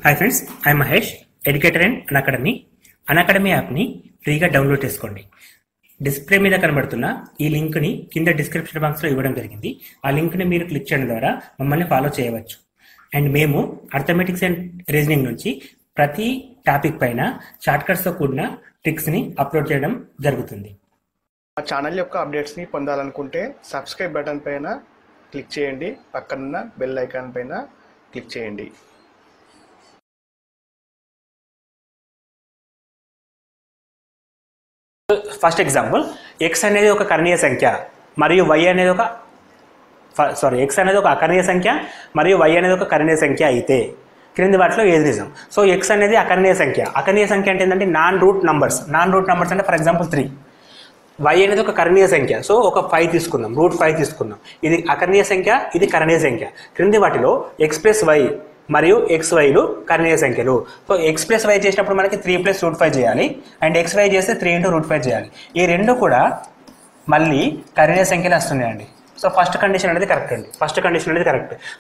Hi friends, I Mahesh, educator and Unacademy. Unacademy యాప్ని ఫ్రీగా download చేసుకోండి. డిస్ప్లే మీద కనబడుతున్న ఈ లింక్ని కింద డిస్క్రిప్షన్ బాక్స్లో ఇవ్వడం జరిగింది. ఆ లింక్ని మీరు క్లిక్ చేయడం ద్వారా మమ్మల్ని ఫాలో చేయవచ్చు. అండ్ మేము అర్థమెటిక్స్ అండ్ రీజనింగ్ నుంచి ప్రతి టాపిక్ పైన షార్ట్కట్స్తో కూడిన ట్రిక్స్ని అప్లోడ్ చేయడం జరుగుతుంది. మా ఛానల్ యొక్క అప్డేట్స్ని పొందాలనుకుంటే సబ్స్క్రైబ్ బటన్ పైన క్లిక్ చేయండి, పక్కనున్న బెల్ ఐకాన్ పైన క్లిక్ చేయండి. ఫస్ట్ ఎగ్జాంపుల్, ఎక్స్ అనేది ఒక కర్ణీయ సంఖ్య మరియు వై అనేది ఎక్స్ అనేది ఒక అకర్ణీయ సంఖ్య మరియు వై అనేది ఒక కర్ణీయ సంఖ్య అయితే క్రింది వాటిలో ఏది నిజం? సో ఎక్స్ అనేది అకర్ణీయ సంఖ్య. అకర్ణీయ సంఖ్య అంటే ఏంటంటే నాన్ రూట్ నంబర్స్ అంటే ఫర్ ఎగ్జాంపుల్ 3. వై అనేది ఒక కర్ణీయ సంఖ్య, సో ఒక 5 తీసుకుందాం, రూట్ 5 తీసుకుందాం. ఇది అకర్ణీయ సంఖ్య, ఇది కర్ణీయ సంఖ్య. క్రింది వాటిలో ఎక్స్ ప్లస్ వై మరియు ఎక్స్ వైలు కర్ణీయ సంఖ్యలు. సో ఎక్స్ ప్లస్ వై చేసినప్పుడు మనకి 3 + √5 చేయాలి, అండ్ ఎక్స్ వై చేస్తే 3 × √5 చేయాలి. ఈ రెండు కూడా మళ్ళీ కర్ణీయ సంఖ్యలు వస్తున్నాయండి. సో ఫస్ట్ కండిషన్ అనేది కరెక్ట్ అండి.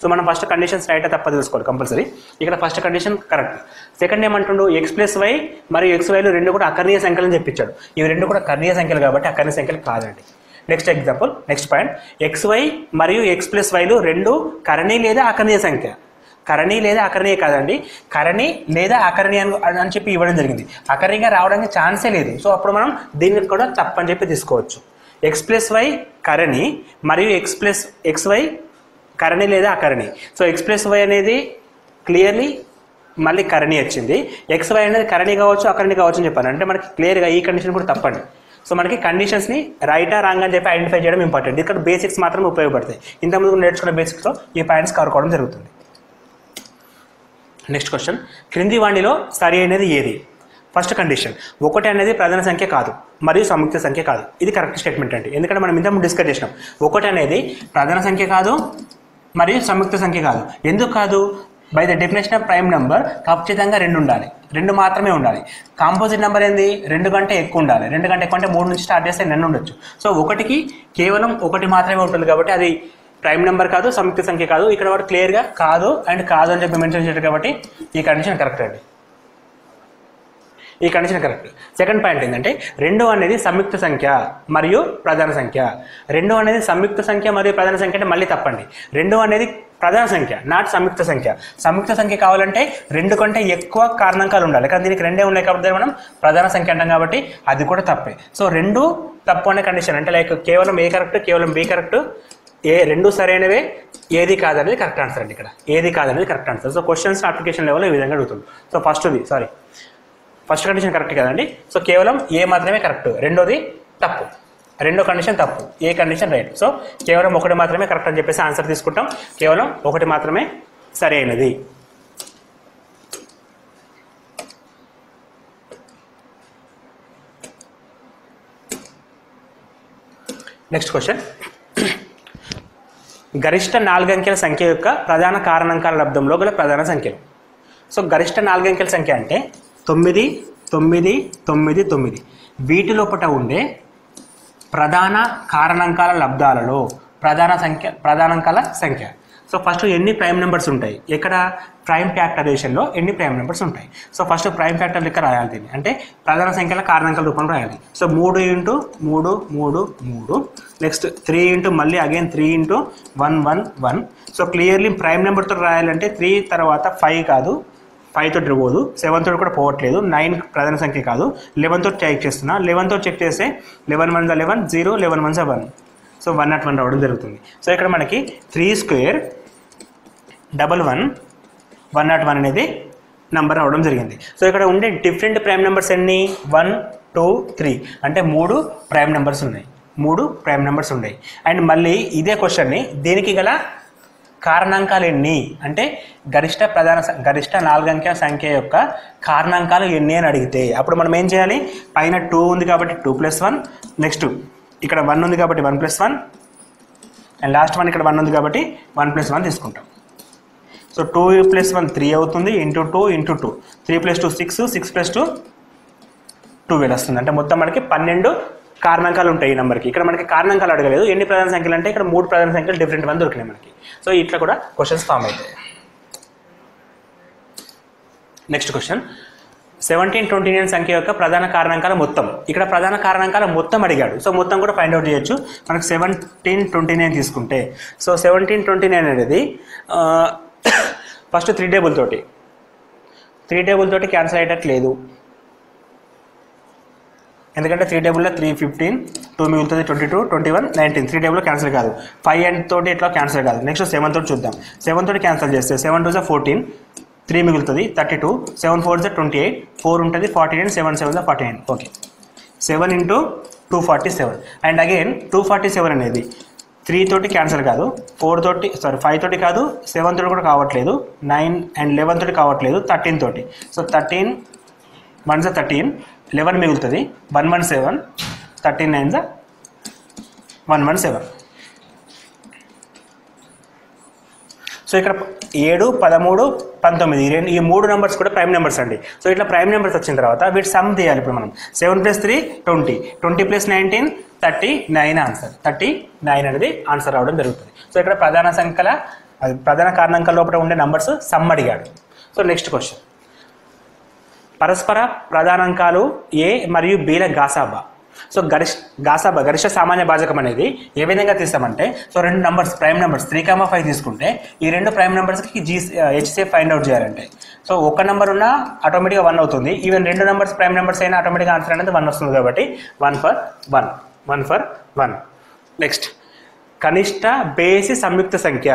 సో మనం ఫస్ట్ కండిషన్స్ రైట్ తప్ప తెలుసుకోవాలి కంపల్సరీ. ఇక్కడ ఫస్ట్ కండిషన్ కరెక్ట్. సెకండ్ ఏమంటుండు, ఎక్స్ ప్లస్ వై మరియు ఎక్స్ వైలు రెండు కూడా అకర్ణీయ సంఖ్యలు అని చెప్పించాడు. ఇవి రెండు కూడా కర్ణీయ సంఖ్యలు కాబట్టి అకర్ణీయ సంఖ్యలు కాదండి. Next example, next point, X Y మరియు ఎక్స్ ప్లస్ వైలు రెండు కరణి లేదా అకర్ణీయ సంఖ్య. కరణి లేదా అకర్ణీయ కాదండి, కరణి లేదా అకర్ణీయ అని చెప్పి ఇవ్వడం జరిగింది. అకర్ణీయంగా రావడానికి ఛాన్సే లేదు. సో అప్పుడు మనం దీనికి కూడా తప్పని చెప్పి తీసుకోవచ్చు. ఎక్స్ ప్లస్ వై కరణి మరియు ఎక్స్ వై కరణి లేదా అకరణి. సో ఎక్స్ ప్లస్ వై అనేది క్లియర్లీ మళ్ళీ కరణి వచ్చింది. ఎక్స్ వై అనేది కరణి కావచ్చు అకరణి కావచ్చు అని చెప్పాను. అంటే మనకి క్లియర్గా ఈ కండిషన్ కూడా తప్పండి. సో మనకి కండిషన్స్ని రైటా రాంగ్ అని చెప్పి ఐడెంటిఫై చేయడం ఇంపార్టెంట్. ఇక్కడ బేసిక్స్ మాత్రమే ఉపయోగపడతాయి. ఇంతకుముందు నేర్చుకున్న బేసిక్స్లో ఈ పాయింట్స్ కవర్ కావడం జరుగుతుంది. నెక్స్ట్ క్వశ్చన్, క్రింది వాణిలో సరి అయినది ఏది? ఫస్ట్ కండిషన్, 1 అనేది ప్రధాన సంఖ్య కాదు మరియు సంయుక్త సంఖ్య కాదు. ఇది కరెక్ట్ స్టేట్మెంట్ అండి. ఎందుకంటే మనం ఇంతకుముందు డిస్కస్ చేసినాం, 1 అనేది ప్రధాన సంఖ్య కాదు మరియు సంయుక్త సంఖ్య కాదు. ఎందుకు కాదు? By the definition of prime number ఖచ్చితంగా 2 ఉండాలి, 2 మాత్రమే ఉండాలి. కాంపోజిట్ నెంబర్ ఏంది? 2 కంటే ఎక్కువ ఉండాలి. 2 కంటే ఎక్కువ అంటే 3 నుంచి స్టార్ట్ చేస్తే n ఉండొచ్చు. సో 1కి కేవలం 1 మాత్రమే ఉంటుంది కాబట్టి అది ప్రైమ్ నెంబర్ కాదు, సంయుక్త సంఖ్య కాదు. ఇక్కడ వాడు క్లియర్గా కాదు అండ్ కాదు అని చెప్పి మెన్షన్ చేశారు కాబట్టి ఈ కండిషన్ కరెక్ట్ అండి. ఈ కండిషన్ కరెక్ట్. సెకండ్ పాయింట్ ఏంటంటే 2 అనేది సంయుక్త సంఖ్య మరియు ప్రధాన సంఖ్య. 2 అనేది సంయుక్త సంఖ్య మరియు ప్రధాన సంఖ్య అంటే మళ్ళీ తప్పండి. 2 అనేది ప్రధాన సంఖ్య, నాట్ సంయుక్త సంఖ్య. సంయుక్త సంఖ్య కావాలంటే 2 కంటే ఎక్కువ కారణాంకాలు ఉండాలి, కానీ దీనికి 2 ఉన్నాయి కాబట్టి మనం ప్రధాన సంఖ్య అంటాం కాబట్టి అది కూడా తప్పే. సో 2 తప్పు అనే కండిషన్ అంటే లైక్ కేవలం ఏ కరెక్ట్, కేవలం బి కరెక్ట్, ఏ 2 సరైనవే, ఏది కాదనేది కరెక్ట్ ఆన్సర్ అండి. ఇక్కడ ఏది కాదనేది correct answer. So questions application లెవెల్లో ఈ విధంగా అడుగుతుంది. సో ఫస్ట్ కండిషన్ కరెక్ట్ కదండి. సో కేవలం ఏ మాత్రమే కరెక్ట్, రెండోది తప్పు. రెండో కండిషన్ తప్పు, ఏ కండిషన్ రైట్. సో కేవలం 1 మాత్రమే కరెక్ట్ అని చెప్పేసి ఆన్సర్ తీసుకుంటాం. కేవలం 1 మాత్రమే సరైనది. నెక్స్ట్ క్వశ్చన్, గరిష్ట 4 అంకెల సంఖ్య యొక్క ప్రధాన కారణాంకాల లబ్దంలో గల ప్రధాన సంఖ్యలు. సో గరిష్ట 4 అంకెల సంఖ్య అంటే 9, 9, 9, 9. వీటి లోపల ఉండే ప్రధాన కారణాంకాల లబ్ధాలలో ప్రధానాంకాల సంఖ్య. సో ఫస్ట్ ఎన్ని ప్రైమ్ నెంబర్స్ ఉంటాయి? ఇక్కడ ప్రైమ్ ఫ్యాక్టరైజేషన్లో ఎన్ని ప్రైమ్ నెంబర్స్ ఉంటాయి? సో ఫస్ట్ ప్రైమ్ ఫ్యాక్టర్ లెక్క రాయాలి దీన్ని, అంటే ప్రధాన సంఖ్యల కారణాంకాల రూపంలో రాయాలి. సో 3 × 3, 3, 3. నెక్స్ట్ 3 × మళ్ళీ అగైన్ 3 × 1, 1, 1. సో క్లియర్లీ ప్రైమ్ నెంబర్తో రాయాలంటే 3 తర్వాత 5 కాదు, 5 తోటి పోదు, 7 తోటి కూడా పోవట్లేదు, 9 ప్రధాన సంఖ్య కాదు, 11 తోటి చెక్ చేస్తున్నా. 11 తోటి చెక్ చేస్తే 11 × 1 = 11, 0, 11 × 1 = 1. సో 101 రావడం జరుగుతుంది. సో ఇక్కడ మనకి 3² 11 101 అనేది నెంబర్ రావడం జరిగింది. సో ఇక్కడ ఉండే డిఫరెంట్ ప్రైమ్ నెంబర్స్ ఎన్ని? 1, 2, 3 అంటే 3 ప్రైమ్ నెంబర్స్ ఉన్నాయి. అండ్ మళ్ళీ ఇదే క్వశ్చన్ని దీనికి గల కారణాంకాలు ఎన్ని అంటే గరిష్ట 4 అంకెల సంఖ్య యొక్క కారణాంకాలు ఎన్ని అని అడిగితే అప్పుడు మనం ఏం చేయాలి? పైన 2 ఉంది కాబట్టి 2 + 1, నెక్స్ట్ ఇక్కడ 1 ఉంది కాబట్టి 1 + 1, అండ్ లాస్ట్ 1 ఇక్కడ 1 ఉంది కాబట్టి 1 + 1 తీసుకుంటాం. సో 2 + 1 3 అవుతుంది, ఇంటూ 2 × 2, 3 + 2 6, 6 + 2 12 వస్తుంది. అంటే మొత్తం మనకి 12 కారణాంకాలు ఉంటాయి ఈ నెంబర్కి. ఇక్కడ మనకి కారణాంకాలు అడగలేదు, ఎన్ని ప్రధాన సంఖ్యలు అంటే ఇక్కడ 3 ప్రధాన సంఖ్యలు డిఫరెంట్ దొరికినాయి మనకి. సో ఇట్లా కూడా క్వశ్చన్స్ ఫామ్ అవుతాయి. నెక్స్ట్ క్వశ్చన్ 1729 సంఖ్య యొక్క ప్రధాన కారణాంకాల మొత్తం. ఇక్కడ ప్రధాన కారణాంకాల మొత్తం అడిగాడు. సో మొత్తం కూడా ఫైండ్ అవుట్ చేయొచ్చు. మనకు 1729 తీసుకుంటే సో 1729 అనేది ఫస్ట్ 3 టేబుల్ తోటి క్యాన్సిల్ అయ్యేటట్లేదు. ఎందుకంటే 3 టేబుల్లో 3 15 2 మిగులుతుంది 22 21 19 3 టేబుల్లో క్యాన్సిల్ కాదు. 5 అండ్ తోటి ఇట్లా క్యాన్సిల్ కాదు. నెక్స్ట్ 7 తోటి చూద్దాం. 7 తోటి క్యాన్సిల్ చేస్తే 7 2 14 3 మిగులుతుంది 32 7 4 28 4 ఉంటుంది 49 7 7 49. ఓకే 7 ఇంటూ 247 అండ్ అగైన్ 247 అనేది 3 తోటి క్యాన్సిల్ కాదు, 4 తోటి 5 తోటి కాదు, 7 తోటి కూడా కావట్లేదు, 9 అండ్ 11 తోటి కావట్లేదు, 13 తోటి. సో 13 1 13 11 మిగులుతుంది 117 13 9 117. సో ఇక్కడ 7 13 19 ఈ 3 నెంబర్స్ కూడా ప్రైమ్ నెంబర్స్ అండి. సో ఇట్లా ప్రైమ్ నెంబర్స్ వచ్చిన తర్వాత వీటి సమ్ తీయాలి. ఇప్పుడు మనం 7 + 3 20 20 + 19 39 ఆన్సర్ 39 అనేది ఆన్సర్ రావడం జరుగుతుంది. సో ఇక్కడ ప్రధాన కారణాంకాల లోపల ఉండే నెంబర్స్ సమ్ అడిగాడు. సో నెక్స్ట్ క్వశ్చన్ పరస్పర ప్రధానాంకాలు A మరియు Bల గాసాబా. సో గరిష్ట సామాన్య భాజకం అనేది ఏ విధంగా తీస్తామంటే సో 2 నెంబర్స్ ప్రైమ్ నెంబర్స్ 3, 5 తీసుకుంటే ఈ 2 ప్రైమ్ నెంబర్స్కి హెచ్సిఎఫ్ ఫైండ్ అవుట్ చేయాలంటే సో ఒక నెంబర్ ఉన్నా ఆటోమేటిక్గా 1 అవుతుంది. ఈవెన్ 2 నెంబర్స్ ప్రైమ్ నెంబర్స్ అయినా ఆటోమేటిక్గా ఆన్సర్ అనేది 1 వస్తుంది. కాబట్టి 1 for 1. నెక్స్ట్ కనిష్ట బేసి సంయుక్త సంఖ్య.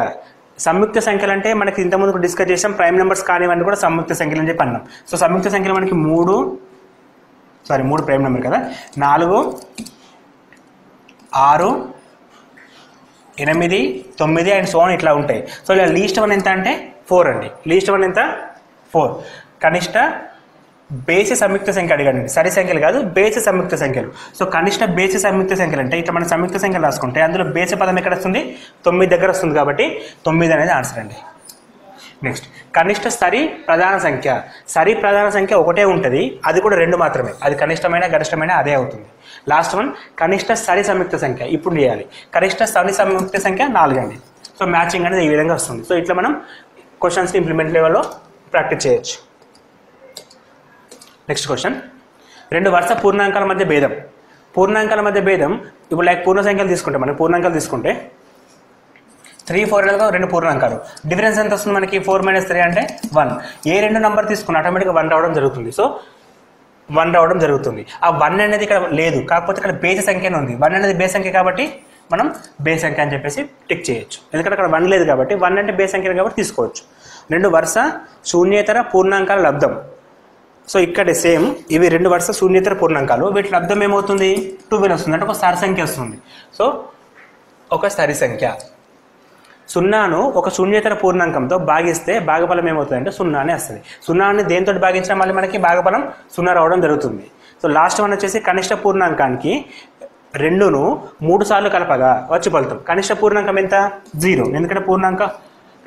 సంయుక్త సంఖ్యలు అంటే మనకి ఇంతకుముందు డిస్కస్ చేసాం. ప్రైమ్ నెంబర్స్ కానివన్నీ కూడా సంయుక్త సంఖ్యలు అని చెప్పి అన్నాం. సో సంయుక్త సంఖ్యలు మనకి 3 ప్రైమ్ నెంబర్ కదా, 4 6 8 9 అండ్ సో ఇట్లా ఉంటాయి. సో ఇలా లీస్ట్ 1 ఎంత అంటే 4 అండి. లీస్ట్ 1 ఎంత 4. కనిష్ట బేసి సంయుక్త సంఖ్య అడిగాడు. సరి సంఖ్యలు కాదు, బేసి సంయుక్త సంఖ్యలు. సో కనిష్ట బేసి సంయుక్త సంఖ్యలు అంటే ఇట్లా మన సంయుక్త సంఖ్యలు రాసుకుంటే అందులో బేసి పదం ఎక్కడ వస్తుంది 9 దగ్గర వస్తుంది. కాబట్టి 9 అనేది ఆన్సర్ అండి. నెక్స్ట్ కనిష్ట సరి ప్రధాన సంఖ్య. సరి ప్రధాన సంఖ్య ఒకటే ఉంటుంది, అది కూడా 2 మాత్రమే. అది కనిష్టమైన గరిష్టమైన అదే అవుతుంది. లాస్ట్ వన్ కనిష్ట సరి సంయుక్త సంఖ్య. ఇప్పుడు చేయాలి. కనిష్ట సరి సంయుక్త సంఖ్య 4 అండి. సో మ్యాచింగ్ అనేది ఈ విధంగా వస్తుంది. సో ఇట్లా మనం క్వశ్చన్స్ని ఇంప్లిమెంట్ లెవెల్లో ప్రాక్టీస్ చేయొచ్చు. నెక్స్ట్ క్వశ్చన్ 2 వరుస పూర్ణాంకాల మధ్య భేదం. పూర్ణాంకాల మధ్య భేదం ఇప్పుడు లైక్ పూర్ణ సంఖ్యలు తీసుకుంటే మనం పూర్ణాంకాలు తీసుకుంటే 3 4 అనేది 2 పూర్ణాంకాలు. డిఫరెన్స్ ఎంత వస్తుంది మనకి 4 - 3 అంటే 1. ఏ 2 నెంబర్ తీసుకుని ఆటోమేటిక్గా 1 రావడం జరుగుతుంది. సో 1 రావడం జరుగుతుంది. ఆ 1 అనేది ఇక్కడ లేదు, కాకపోతే ఇక్కడ బేసి సంఖ్యనే ఉంది. 1 అనేది బేస్ సంఖ్య కాబట్టి మనం బేస్ సంఖ్య అని చెప్పేసి టిక్ చేయొచ్చు. ఎందుకంటే అక్కడ 1 లేదు కాబట్టి 1 అంటే బేస్ సంఖ్య కాబట్టి తీసుకోవచ్చు. 2 వరుస శూన్యేతర పూర్ణాంకాల లబ్ధం. సో ఇక్కడ సేమ్ ఇవి 2 వరుస శూన్యేతర పూర్ణాంకాలు. వీటి లబ్ధం ఏమవుతుంది 12 వస్తుంది. అంటే ఒక సరి సంఖ్య వస్తుంది. సో ఒక సరి సంఖ్య 0ను ఒక శూన్యేతర పూర్ణాంకంతో భాగిస్తే భాగఫలం ఏమవుతుంది అంటే 0 అని వస్తుంది. 0ని దేంతో భాగించినా మళ్ళీ మనకి భాగఫలం 0 రావడం జరుగుతుంది. సో లాస్ట్ వన్ వచ్చేసి కనిష్ట పూర్ణాంకానికి 2ను 3 సార్లు కలపగా వచ్చి ఫలితం. కనిష్ట పూర్ణాంకం ఎంత 0, ఎందుకంటే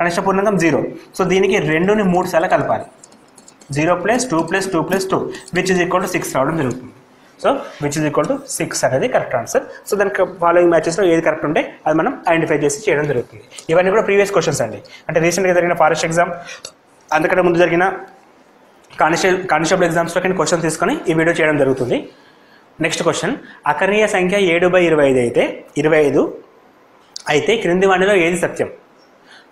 కనిష్ట పూర్ణాంకం 0. సో దీనికి 2ని 3 సార్లు కలపాలి. 0 + 2 + 2 + 2 విచ్ ఈజ్ ఈక్వల్ టు 6 రావడం జరుగుతుంది. So which is equal to 6 అనేది కరెక్ట్ ఆన్సర్. సో దానికి ఫాలోయింగ్ మ్యాచెస్లో ఏది కరెక్ట్ ఉంటే అది మనం ఐడెంటిఫై చేసి చేయడం జరుగుతుంది. ఇవన్నీ కూడా ప్రీవియస్ క్వశ్చన్స్ అండి. అంటే రీసెంట్గా జరిగిన ఫారెస్ట్ ఎగ్జామ్, అందుకంటే ముందు జరిగిన కానిస్టేబుల్ ఎగ్జామ్స్లో క్వశ్చన్ తీసుకొని ఈ వీడియో చేయడం జరుగుతుంది. నెక్స్ట్ క్వశ్చన్ అకర్ణీయ సంఖ్య 7/25 అయితే 25 అయితే క్రింది వాటిలో ఏది సత్యం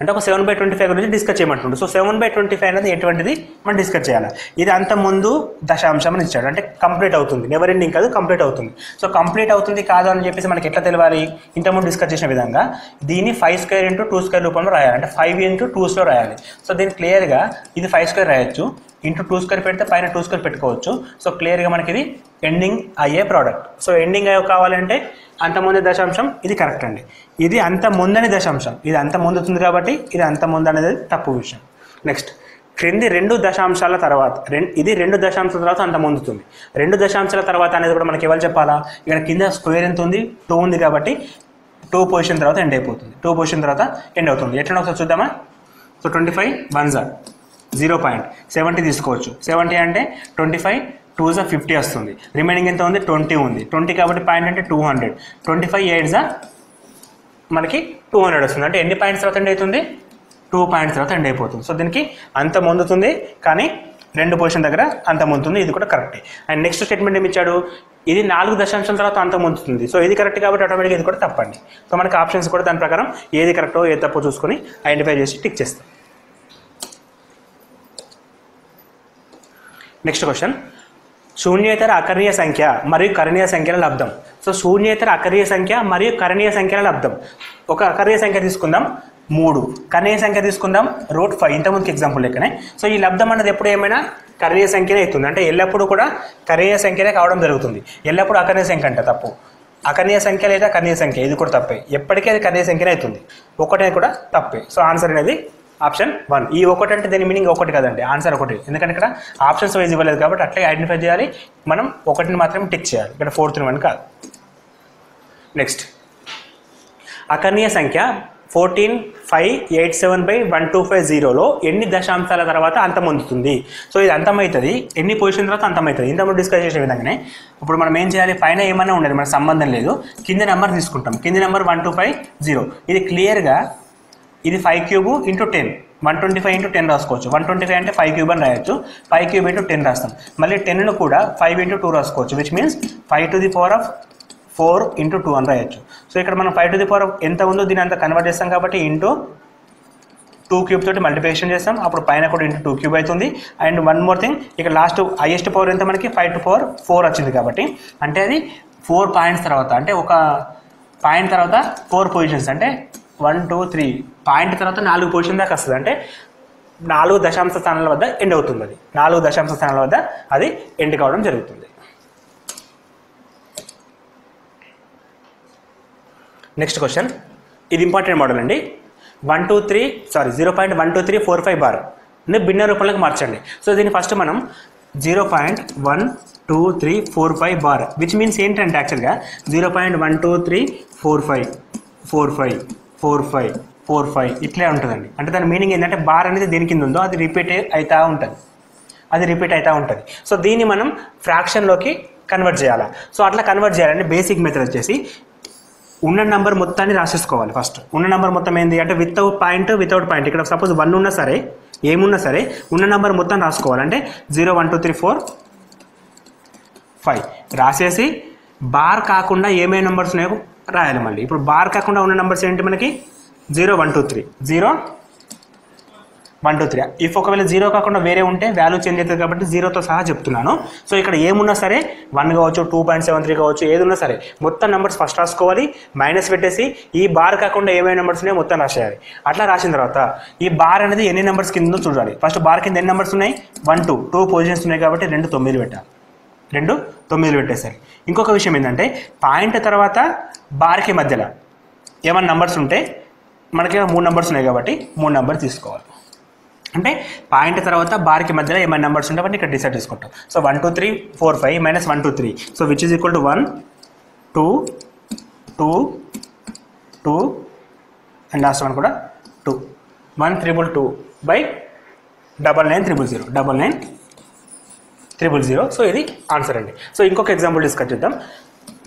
అంటే ఒక 7/25 గురించి డిస్కస్ చేయమంటుండు. సో 7/25 అనేది ఎటువంటిది మనం డిస్కస్ చేయాలి. ఇది అంత ముందు దశాంశం అని ఇచ్చాడు, అంటే కంప్లీట్ అవుతుంది. నెవర్ ఎండింగ్ కాదు, కంప్లీట్ అవుతుంది. సో కంప్లీట్ అవుతుంది కాదు అని చెప్పేసి మనకి ఎట్లా తెలియాలి? ఇంతకుముందు డిస్కస్ చేసిన విధంగా దీన్ని 5² × 2² రూపంలో రాయాలి. అంటే 5 × 2లో రాయాలి. సో దీన్ని క్లియర్గా ఇది 5² రాయొచ్చు, ఇంటూ 2² పెడితే పైన 2² పెట్టుకోవచ్చు. సో క్లియర్గా మనకి ఇది ఎండింగ్ అయ్యే ప్రోడక్ట్. సో ఎండింగ్ అయ్యే కావాలంటే అంత ముందు దశాంశం ఇది కరెక్ట్ అండి. ఇది అంత ముందని దశాంశం, ఇది అంత ముందుతుంది కాబట్టి ఇది అంత ముందు అనేది తప్పు విషయం. నెక్స్ట్ క్రింది 2 దశాంశాల తర్వాత ఇది 2 దశాంశాల తర్వాత అంత ముందుతుంది. 2 దశాంశాల తర్వాత అనేది కూడా మనకి ఎవరు చెప్పాలా? ఇక్కడ కింద స్క్వేర్ ఎంత ఉంది 2 ఉంది కాబట్టి 2 పొజిషన్ తర్వాత ఎండ్ అయిపోతుంది. 2 పొజిషన్ తర్వాత ఎండ్ అవుతుంది. ఎట్లా ఒకసారి చూద్దామా? సో 25 1s 0.70 తీసుకోవచ్చు. 70 అంటే 25 2s 50 వస్తుంది. రిమైనింగ్ ఎంత ఉంది 20 ఉంది. 20 కాబట్టి పాయింట్ అంటే 200. 25 8s మనకి 200 వస్తుంది. అంటే ఎన్ని పాయింట్స్ తర్వాత ఎండ్ అవుతుంది? 2 పాయింట్స్ తర్వాత ఎండ్ అయిపోతుంది. సో దీనికి అంత ముందుతుంది కానీ 2 పొజిషన్ దగ్గర అంతమవుతుంది, ఇది కూడా కరెక్టే. అండ్ నెక్స్ట్ స్టేట్మెంట్ ఏమి ఇచ్చాడు, ఇది 4 దశాంశాల తర్వాత అంతమవుతుంది. సో ఇది కరెక్ట్ కాబట్టి ఆటోమేటిక్గా ఇది కూడా తప్పండి. సో మనకి ఆప్షన్స్ కూడా దాని ప్రకారం ఏది కరెక్టో ఏది తప్పో చూసుకొని ఐడెంటిఫై చేసి టిక్ చేస్తాం. నెక్స్ట్ క్వశ్చన్, శూన్యేతర అకర్ణీయ సంఖ్య మరియు కరణీయ సంఖ్యల లబ్ధం. సో శూన్యేతర అకర్ణీయ సంఖ్య మరియు కరణీయ సంఖ్యల లబ్ధం. ఒక అకర్ణీయ సంఖ్య తీసుకుందాం 3, కరణీయ సంఖ్య తీసుకుందాం √5, ఇంతకుముందుకు ఎగ్జాంపుల్ లెక్కనే. సో ఈ లబ్ధం అన్నది ఎప్పుడు ఏమైనా కరణీయ సంఖ్యనే అవుతుంది, అంటే ఎల్లప్పుడూ కూడా కరణీయ సంఖ్యనే కావడం జరుగుతుంది. ఎల్లప్పుడూ అకర్ణీయ సంఖ్య అంటే తప్పు, అకర్ణీయ సంఖ్య లేదా కరణీయ సంఖ్య ఇది కూడా తప్పే, ఎప్పటికీ అది కరణీయ సంఖ్యనే అవుతుంది. ఒకటే కూడా తప్పే. సో ఆన్సర్ అనేది ఆప్షన్ 1. ఈ ఒకటి అంటే దీని మీనింగ్ ఒకటి కదండి, ఆన్సర్ ఒకటి, ఎందుకంటే ఇక్కడ ఆప్షన్స్ వైజ్ ఇవ్వలేదు కాబట్టి అట్లే ఐడెంటిఫై చేయాలి. మనం ఒకటిని మాత్రం టిక్ చేయాలి, ఇక్కడ 4th 1 కాదు. నెక్స్ట్, అకర్ణీయ సంఖ్య 14,587/1250లో ఎన్ని దశాంశాల తర్వాత అంతమొందుతుంది? సో ఇది అంతమవుతుంది ఎన్ని పొజిషన్ తర్వాత అంతమవుతుంది. ఇంతకుముందు డిస్కస్ చేసే విధంగానే ఇప్పుడు మనం ఏం చేయాలి, పైన ఏమైనా ఉండదు మనకు సంబంధం లేదు, కింద నెంబర్ తీసుకుంటాం. కింద నెంబర్ 1250, ఇది క్లియర్గా ఇది 5³ × 10, 125 × 10 రాసుకోవచ్చు. 125 అంటే 5³ అని రాయొచ్చు, 5³ × 10 రాస్తాం. మళ్ళీ 10ను కూడా 5 × 2 రాసుకోవచ్చు, విచ్ మీన్స్ 5⁴ × 2 అని రాయొచ్చు. సో ఇక్కడ మనం 5⁴ ఎంత ఉందో దీని అంతా కన్వర్ట్ చేస్తాం కాబట్టి ఇంటూ 2³ తోటి మల్టిప్లికేషన్ చేస్తాం, అప్పుడు పైన కూడా ఇంటూ 2³ అవుతుంది. అండ్ వన్ మోర్ థింగ్, ఇక్కడ లాస్ట్ హైయెస్ట్ పవర్ ఎంత మనకి 5⁴ వచ్చింది కాబట్టి అంటే అది 4 పాయింట్స్ తర్వాత, అంటే ఒక పాయింట్ తర్వాత 4 పొజిషన్స్, అంటే 1 2 3 పాయింట్ తర్వాత 4 పొజిషన్ దాకా వస్తుంది, అంటే 4 దశాంశ స్థానాల వద్ద ఎండ్ అవుతుంది. అది 4 దశాంశ స్థానాల వద్ద అది ఎండ్ కావడం జరుగుతుంది. నెక్స్ట్ క్వశ్చన్, ఇది ఇంపార్టెంట్ మోడల్ అండి. 0.12345 బార్ భిన్న రూపంలోకి మార్చండి. సో దీన్ని ఫస్ట్ మనం 0.12345 బార్, విచ్ మీన్స్ ఏంటంటే యాక్చువల్గా 0.12345 ఇట్లే ఉంటుందండి. అంటే దాని మీనింగ్ ఏంటంటే బార్ అనేది దేని కింద ఉందో అది రిపీట్ అవుతూ ఉంటుంది. సో దీన్ని మనం ఫ్రాక్షన్లోకి కన్వర్ట్ చేయాలి. సో అట్లా కన్వర్ట్ చేయాలంటే బేసిక్ మెథడ్ వచ్చేసి ఉన్న నెంబర్ మొత్తాన్ని రాసేసుకోవాలి. ఫస్ట్ ఉన్న నెంబర్ మొత్తం ఏంటి అంటే వితౌట్ పాయింట్. ఇక్కడ సపోజ్ 1 ఉన్నా సరే ఏమున్నా సరే ఉన్న నెంబర్ మొత్తం రాసుకోవాలి. అంటే 0 1 2 3 4 5 రాసేసి బార్ కాకుండా ఏమేమి నెంబర్స్ ఉన్నాయో రాయాలి. మళ్ళీ ఇప్పుడు బార్ కాకుండా ఉన్న నెంబర్స్ ఏంటి మనకి 0 1 2 3 0 1 2 3. ఇఫ్ ఒకవేళ 0 కాకుండా వేరే ఉంటే వాల్యూ చేంజ్ అవుతుంది కాబట్టి 0తో సహా చెప్తున్నాను. సో ఇక్కడ ఏమున్నా సరే 1 కావచ్చు 2.73 కావచ్చు ఏది ఉన్నా సరే మొత్తం నెంబర్స్ ఫస్ట్ రాసుకోవాలి, మైనస్ పెట్టేసి ఈ బార్ కాకుండా ఏమేమి నెంబర్స్ ఉన్నాయో మొత్తం రాసేయాలి. అట్లా రాసిన తర్వాత ఈ బార్ అనేది ఎన్ని నెంబర్స్ కింద చూడాలి. ఫస్ట్ బార్ కింద ఎన్ని నెంబర్స్ ఉన్నాయి 1 2 పొజిషన్స్ ఉన్నాయి కాబట్టి 2 9 పెట్టాలి. 2 9 పెట్టేసరి. ఇంకొక విషయం ఏంటంటే పాయింట్ తర్వాత బార్కి మధ్యలో ఏమైనా నెంబర్స్ ఉంటే మనకి 3 నెంబర్స్ ఉన్నాయి కాబట్టి 3 నెంబర్స్ తీసుకోవాలి. అంటే పాయింట్ తర్వాత బార్కి మధ్యలో ఏమైనా నెంబర్స్ ఉంటే వాటిని ఇక్కడ డిసైడ్ చేసుకుంటాం. So 1 2 3 4 5 minus 1 2 3, so which is equal to 1 2 2 2 and last one కూడా 2 1 2 99900 సో ఇది ఆన్సర్ అండి. సో ఇంకొక ఎగ్జాంపుల్ డిస్కస్ చేద్దాం.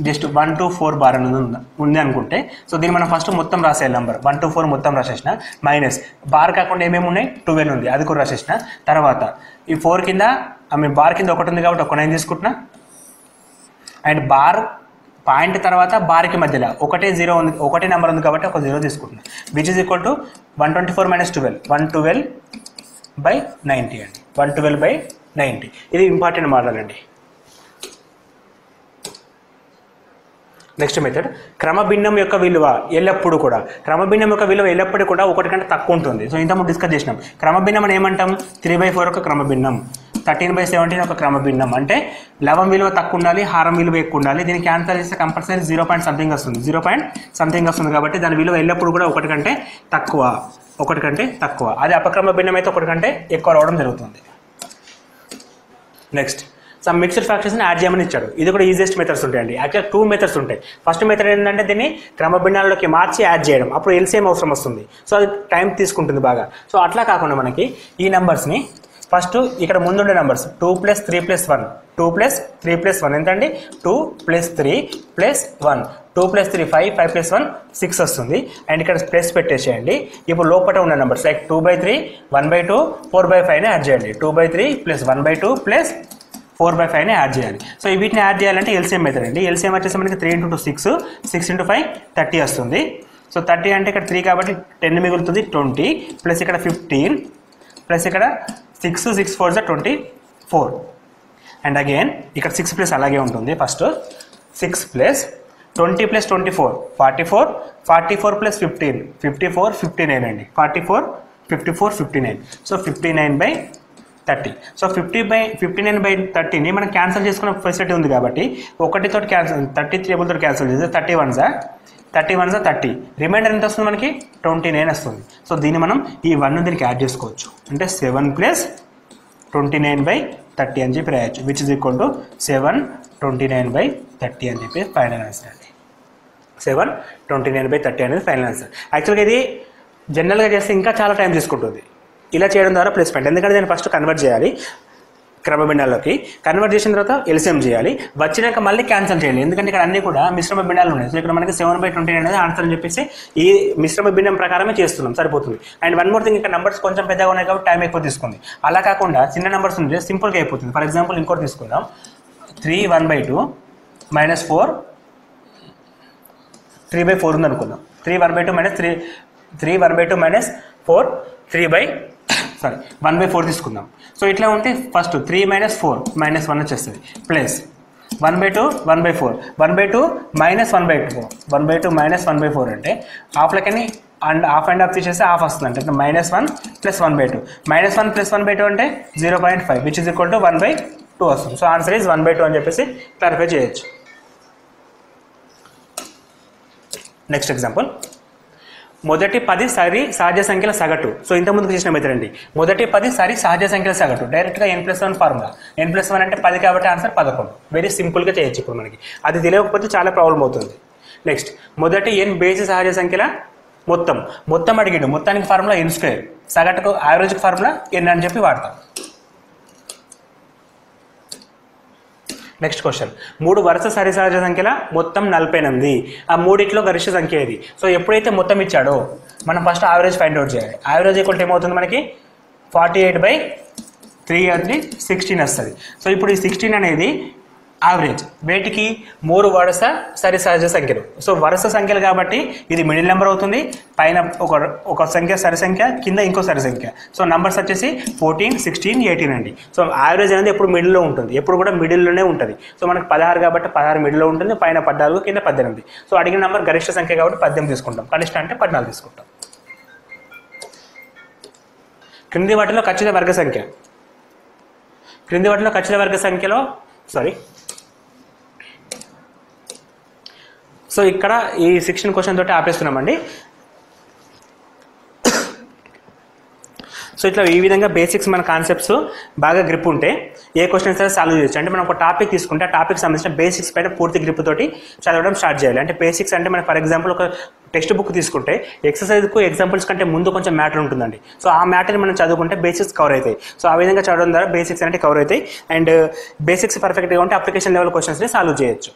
జస్ట్ 1 2 4 బార్ అనేది ఉంది అనుకుంటే సో దీన్ని మనం ఫస్ట్ మొత్తం రాసేయాలి. నెంబర్ 1 2 4 మొత్తం రాసేసిన, మైనస్ బార్ కాకుండా ఏమేమి ఉన్నాయి 12 ఉంది అది కూడా రాసేసిన. తర్వాత ఈ 4 కింద బార్ కింద ఒకటి ఉంది కాబట్టి ఒక 9 తీసుకుంటున్నా. అండ్ బార్ పాయింట్ తర్వాత బార్కి మధ్యలో ఒకటే 0 ఉంది, ఒకటే నెంబర్ ఉంది కాబట్టి ఒక 0 తీసుకుంటున్నా. Which is equal to 124 minus 12 112/90 అండి. 112/90 ఇది ఇంపార్టెంట్ మోడల్ అండి. నెక్స్ట్ మెథడ్, క్రమభిన్నం యొక్క విలువ ఎల్లప్పుడూ కూడా ఒకటి కంటే తక్కువ ఉంటుంది. సో ఇంతకుముందు డిస్కస్ చేసినాం. క్రమభిన్నం అని ఏమంటాం 3/4 ఒక క్రమభిన్నం, 13/17 ఒక క్రమభిన్నం. అంటే లవం విలువ తక్కువ ఉండాలి, హారం విలువ ఎక్కువ ఉండాలి. దీన్ని క్యాన్సల్ చేస్తే కంపల్సరీ 0 పాయింట్ సంథింగ్ వస్తుంది కాబట్టి దాని విలువ ఎల్లప్పుడూ కూడా ఒకటి కంటే తక్కువ. అది అపక్రమ భిన్నం అయితే ఒకటి కంటే ఎక్కువ రావడం జరుగుతుంది. నెక్స్ట్, సమ్ మిక్స్డ్ ఫ్రాక్షన్స్ని యాడ్ చేయమని ఇచ్చాడు. ఇది కూడా ఈజియెస్ట్ మెథడ్స్ ఉంటాయండి. యాక్చువల్ 2 మెథడ్స్ ఉంటాయి. ఫస్ట్ మెథడ్ ఏంటంటే దీన్ని క్రమభిన్నాల్లోకి మార్చి యాడ్ చేయడం, అప్పుడు ఎల్సిఎం అవసరం వస్తుంది. సో అది టైం తీసుకుంటుంది బాగా. సో అట్లా కాకుండా మనకి ఈ నెంబర్స్ని ఫస్ట్ ఇక్కడ ముందుండే నెంబర్స్ 2 + 3 + 1 2 + 3 + 1 ఎంతండి 2 + 3 + 1 2 + 3 5, 5 + 1 6 వస్తుంది. అండ్ ఇక్కడ ప్లస్ పెట్టేసేయండి. ఇప్పుడు లోపల ఉన్న నెంబర్స్ లైక్ 2/3, 1/2, 4/5ని యాడ్ చేయండి. 2/3 + 1/2 + 4/5ని యాడ్ చేయాలి. సో వీటిని యాడ్ చేయాలంటే ఎల్సిఎం మెథడ్ అండి. ఎల్సిఎం వచ్చేసి మనకి 3 × 2 6, 6 × 5 30 వస్తుంది. సో 30 అంటే ఇక్కడ 3 కాబట్టి 10 మిగులుతుంది 20, ప్లస్ ఇక్కడ 15, ప్లస్ ఇక్కడ 6, 6 4 = 24. అండ్ అగైన్ ఇక్కడ 6 ప్లస్ అలాగే ఉంటుంది. ఫస్ట్ 6 + 20 + 24 44, 44 + 15 54, 59 అండి. 44, 54, 59. సో 59/30. సో 59/30ని మనం క్యాన్సిల్ చేసుకునే ఫెసిలిటీ ఉంది కాబట్టి 1 క్యాన్సిల్, 30 టేబుల్తో క్యాన్సిల్ చేస్తే 31 = 30. రిమైండర్ ఎంత వస్తుంది మనకి? 29 వస్తుంది. సో దీన్ని మనం ఈ 1 దీనికి యాడ్ చేసుకోవచ్చు. అంటే 7 + 29/30 అని చెప్పి రాయొచ్చు, విచ్ ఇస్ ఈక్వల్ టు 7 29/30 అని చెప్పి ఫైనల్ ఆన్సర్ అండి. 7 29/30 అనేది ఫైనల్ ఆన్సర్. యాక్చువల్గా ఇది జనరల్గా చేస్తే ఇంకా చాలా టైం తీసుకుంటుంది. ఇలా చేయడం ద్వారా ప్లస్ పాయింట్, ఎందుకంటే నేను ఫస్ట్ కన్వర్ట్ చేయాలి క్రమబిండాల్లోకి. కన్వర్ట్ చేసిన తర్వాత ఎల్సిఎం చేయాలి, వచ్చినాక మళ్ళీ క్యాన్సిల్ చేయాలి. ఎందుకంటే ఇక్కడ అన్ని కూడా మిశ్రమ భిన్నాలు ఉన్నాయి. సో ఇక్కడ మనకి 7/29 అనేది ఆన్సర్ అని చెప్పేసి ఈ మిశ్రమ భిన్నం ప్రకారమే చేస్తున్నాం, సరిపోతుంది. అండ్ వన్ మోర్ థింగ్, ఇక్కడ నెంబర్స్ కొంచెం పెద్దగా ఉన్నాయి కాబట్టి టైం ఎక్కువ తీసుకుంది. అలా కాకుండా చిన్న నెంబర్స్ ఉంటే సింపుల్గా అయిపోతుంది. ఫర్ ఎగ్జాంపుల్ ఇంకోటి తీసుకుందాం. 3 1/2 - 4 3/4 ఉంది అనుకుందాం. 3 1/2 - 4 1/4 తీసుకుందాం. సో ఇట్లా ఉంటే ఫస్ట్ 3 - 4 -1 వచ్చేస్తుంది, ప్లస్ 1/2 1/4 1/2 - 1/4 1/2 - 1/4 అంటే హాఫ్లకని అండ్ హాఫ్ అండ్ హాఫ్ తీసేస్తే హాఫ్ వస్తుంది. అంటే -1 + 1/2 -1 + 1/2 అంటే 0.5, విచ్ ఇస్ ఈక్వల్ టు 1/2 వస్తుంది. సో ఆన్సర్ ఈజ్ 1/2 అని చెప్పేసి క్లారిఫై చేయొచ్చు. నెక్స్ట్ ఎగ్జాంపుల్, మొదటి 10 సరి సహజ సంఖ్యల సగటు. సో ఇంతకుముందుకు చేసిన మెథడ్ అండి. మొదటి 10 సరి సహజ సంఖ్యల సగటు డైరెక్ట్గా n+1 ఫార్ములా. n+1 అంటే 10 కాబట్టి ఆన్సర్ 11. వెరీ సింపుల్గా చేయొచ్చు. ఇప్పుడు మనకి అది తెలియకపోతే చాలా ప్రాబ్లం అవుతుంది. నెక్స్ట్, మొదటి n బేసి సహజ సంఖ్యల మొత్తం అడిగిండు. మొత్తానికి ఫార్ములా n², సగటుకు యావరేజ్కి ఫార్ములా n అని చెప్పి వాడతాం. నెక్స్ట్ క్వశ్చన్, 3 వరుస సరి సహజ సంఖ్యల మొత్తం 48. ఆ మూడిట్లో గరిష్ట సంఖ్య ఏది? సో ఎప్పుడైతే మొత్తం ఇచ్చాడో మనం ఫస్ట్ యావరేజ్ ఫైండ్ అవుట్ చేయాలి. యావరేజ్ ఈక్వల్ ఏమవుతుంది మనకి 48/3 అది 16 వస్తుంది. సో ఇప్పుడు ఈ 16 అనేది యావరేజ్ వేటికి? 3 వరుస సరి సహజ సంఖ్యలు. సో వరుస సంఖ్యలు కాబట్టి ఇది మిడిల్ నెంబర్ అవుతుంది. పైన ఒక సంఖ్య సరి సంఖ్య, కింద ఇంకో సరి సంఖ్య. సో నంబర్స్ వచ్చేసి 14, 16, 18 అండి. సో యావరేజ్ అనేది ఎప్పుడు మిడిల్లో ఉంటుంది, ఎప్పుడు కూడా మిడిల్లోనే ఉంటుంది. సో మనకి 16 కాబట్టి 16 మిడిల్లో ఉంటుంది, పైన 14, కింద 18. సో అడిగిన నెంబర్ గరిష్ట సంఖ్య కాబట్టి 18 తీసుకుంటాం, కనిష్ట అంటే 14 తీసుకుంటాం. క్రింది వాటిలో ఖచ్చిత వర్గ సంఖ్యలో సో ఇక్కడ ఈ 16 క్వశ్చన్ తోటి ఆపేస్తున్నామండి. సో ఇట్లా ఈ విధంగా బేసిక్స్ మన కాన్సెప్ట్స్ బాగా గ్రిప్ ఉంటే ఏ క్వశ్చన్స్ అయితే సాల్వ్ చేయొచ్చు. అంటే మనం ఒక టాపిక్ తీసుకుంటే ఆ టాపిక్ సంబంధించిన బేసిక్స్ పైన పూర్తి గ్రిప్ తోటి చదవడం స్టార్ట్ చేయాలి. అంటే బేసిక్స్ అంటే మనం ఫర్ ఎగ్జాంపుల్ ఒక టెక్స్ట్ బుక్ తీసుకుంటే ఎక్సర్సైజ్కు ఎగ్జాంపుల్స్ కంటే ముందు కొంచెం మ్యాటర్ ఉంటుందండి. సో ఆ మ్యాటర్ని మనం చదువుకుంటే బేసిక్స్ కవర్ అవుతాయి. సో ఆ విధంగా చదవడం ద్వారా బేసిక్స్ అంటే కవర్ అవుతాయి. అండ్ బేసిక్స్ పర్ఫెక్ట్గా ఉంటే అప్లికేషన్ లెవెల్ క్వశ్చన్స్ని సాల్వ్ చేయొచ్చు.